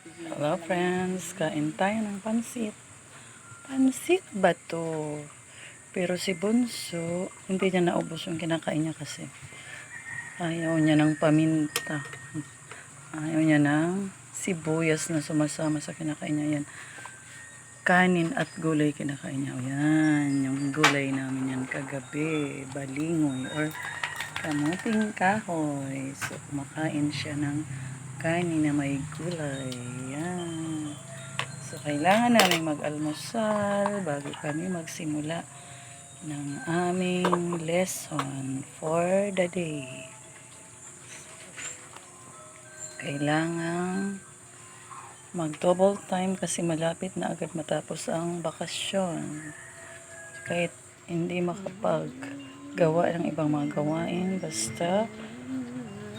Hello friends, kain tayo ng pansit. Pansit ba to? Pero si Bunso, hindi niya naubos yung kinakain niya kasi ayaw niya ng paminta. Ayaw niya ng sibuyas na sumasama sa kinakain niya. Yan. Kanin at gulay kinakain niya. Yan, yung gulay namin yan kagabi. Balingoy or kamuting kahoy. So, kumakain siya ng kanin na may gulay. Yan. So, kailangan namin mag-almusal bago kami magsimula ng aming lesson for the day. Kailangan mag-double time kasi malapit na agad matapos ang bakasyon. Kahit hindi makapaggawa ng ibang mga gawain, basta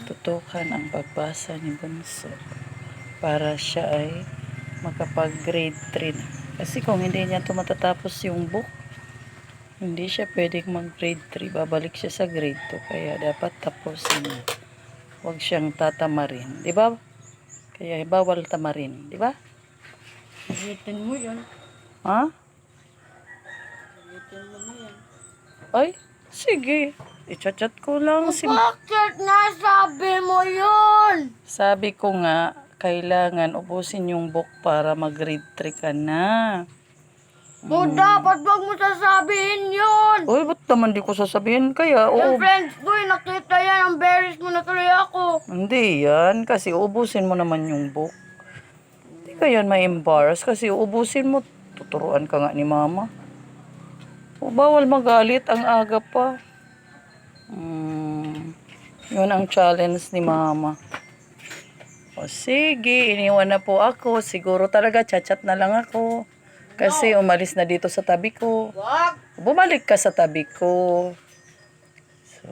tutukan ang pagbasa ni Bunso para siya ay makapag-grade 3 na. Kasi kung hindi niya ito matatapos yung book, hindi siya pwedeng mag-grade 3. Babalik siya sa grade 2. Kaya dapat tapusin niya. Huwag siyang tatamarin. Diba? Kaya bawal tamarin. Diba? Ulitin mo yun. Ha? Ulitin mo na yan. Ay, sige. I-chat ko lang. Bakit nasabi mo yun? Sabi ko nga, kailangan ubusin yung book para mag-grade 3 ka na. Dapat wag mo sasabihin yun. Uy, ba't naman di ko sasabihin? Kaya, Yung friends ko, nakita yan. Ang berries mo na tuloy ako. Hindi yan, kasi ubusin mo naman yung book. Hindi ka yan ma-embarrass kasi ubusin mo, tuturuan ka nga ni mama. O, bawal magalit, ang aga pa. Yun ang challenge ni mama. O sige, iniwan na po ako. Siguro talaga chat na lang ako. Kasi umalis na dito sa tabi ko. Wag. Bumalik ka sa tabi ko. So,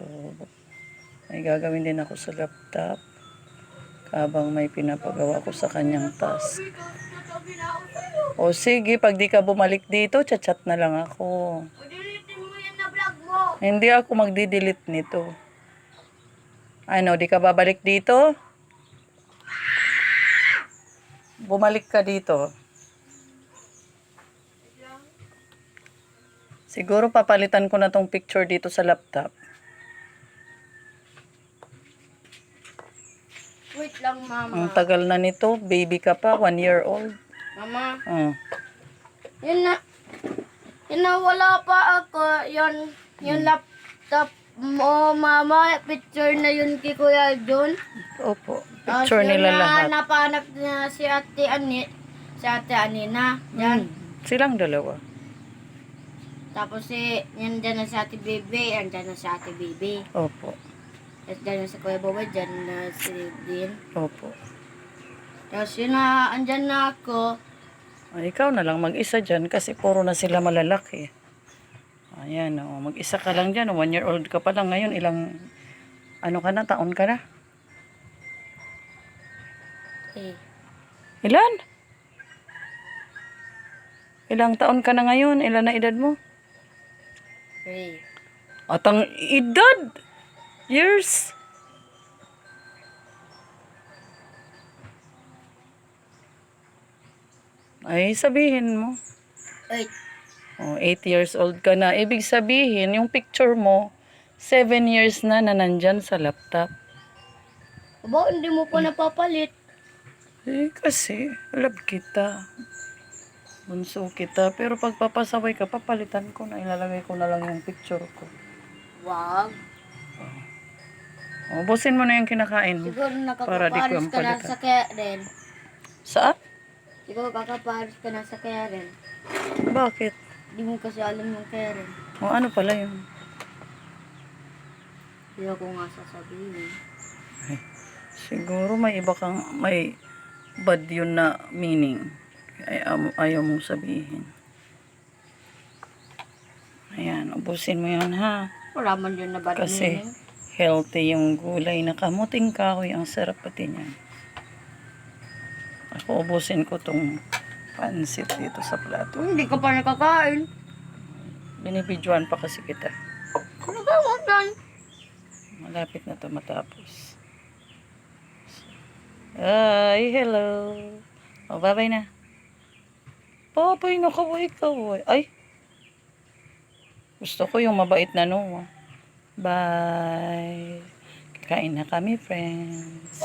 may gagawin din ako sa laptop habang may pinapagawa ko sa kanyang task. O sige, pag di ka bumalik dito, chat na lang ako. Ulitin mo yan na vlog mo. Hindi ako magdi-delete nito. Ano, di ka babalik dito? Bumalik ka dito. Siguro papalitan ko na tong picture dito sa laptop. Wait lang, mama. Ang tagal na nito, baby ka pa, 1 year old. Mama, Oh. yun na wala pa ako. Yung laptop mo, mama. Picture na yun kay Kuya John. Opo, picture nila lahat. Napanap na si Ate Anina. Yan. Silang dalawa. Tapos yan dyan na si Ate Bebe. Yan dyan na si Ate Bebe. Opo. Tapos dyan na si Kuya Bobo. Dyan na si Din. Opo. Tapos yun na, andyan na ako. Ay, ikaw na lang mag-isa dyan kasi puro na sila malalaki. Ayan, oh, mag-isa ka lang dyan. 1 year old ka pa lang ngayon. Ano ka na? Taon ka na? Ilan? Ilang taon ka na ngayon? Ilan na edad mo? 3. At ang edad? Years? Ay, sabihin mo. 8. Oh, 8 years old ka na. Ibig sabihin, yung picture mo, 7 years na nandyan sa laptop. Aba, hindi mo pa napapalit. Eh, kasi, love kita. Bunso kita. Pero pag papasaway ka, papalitan ko na. Ilalagay ko na lang yung picture ko. Wag. Ubusin mo na yung kinakain mo. Siguro Para di ko nakakaparis ang ka na palitan. sa Karen. Saan? Siguro kakaparis ka na sa Karen. Bakit? Hindi mo kasi alam yung Karen. O ano pala yun? Hindi ako nga sasabihin. Siguro may bad yun na meaning. Ayaw mong sabihin. Ayan, ubusin mo yan ha. Wala man yun na bad Kasi meaning. healthy yung gulay na kamuting kahoy. Ang sarap pati niyan. Ako ubusin ko tong pansit dito sa plato. Hindi ka pa nakakain. Binibidyoan pa kasi kita. Ano ba mo yan? Malapit na to matapos. Ay, hello. O, bye-bye na. Bye-bye na, kaway-kaway. Ay, gusto ko yung mabait na Noah. Bye. Kakain na kami, friends.